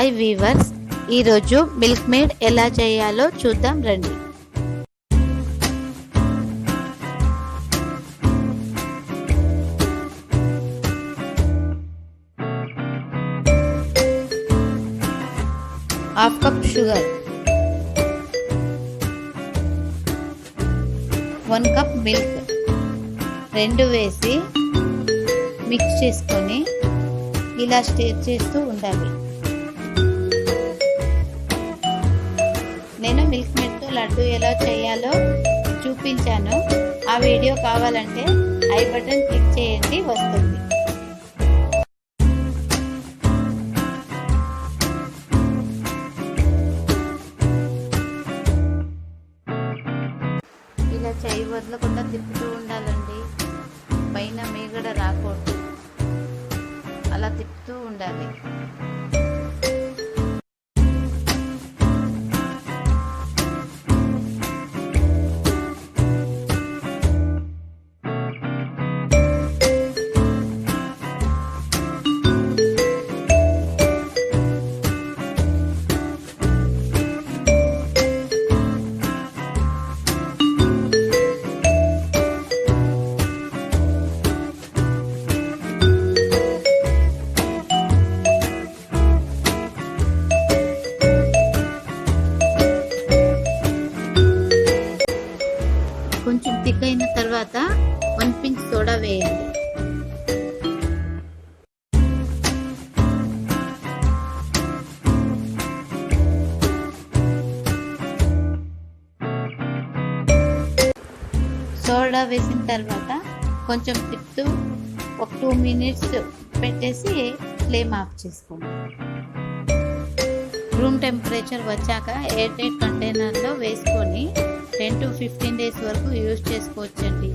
Hi weavers, ఈరోజు milk made ఎలా చేయాలో చూద్దాం రండి. Half cup sugar, 1 cup milk రెండు వేసి మిక్స్ చేసుకొని ఇలా స్టిర్ చేస్తూ ఉండాలి. నేను మిల్క్ మేడ్తో లడ్డు ఎలా చేయాలో చూపించాను. ఆ వీడియో కావాలంటే ఐ బటన్ క్లిక్ చేయండి, వస్తుంది. ఇలా చేయి వదలకుండా తిప్పుతూ ఉండాలండి. పైన మీగడ రాకూడదు, అలా తిప్పుతూ ఉండాలి. కొంచెం థిక్ అయిన తర్వాత 1 పించ్ సోడా వేయండి. సోడా వేసిన తర్వాత కొంచెం తిప్పుతూ ఒక 2 మినిట్స్ పెట్టేసి ఫ్లేమ్ ఆఫ్ చేసుకోండి. రూమ్ టెంపరేచర్ వచ్చాక ఎయిర్ టైట్ కంటైనర్లో వేసుకొని 10 to 15 డేస్ వరకు యూజ్ చేసుకోవచ్చండి.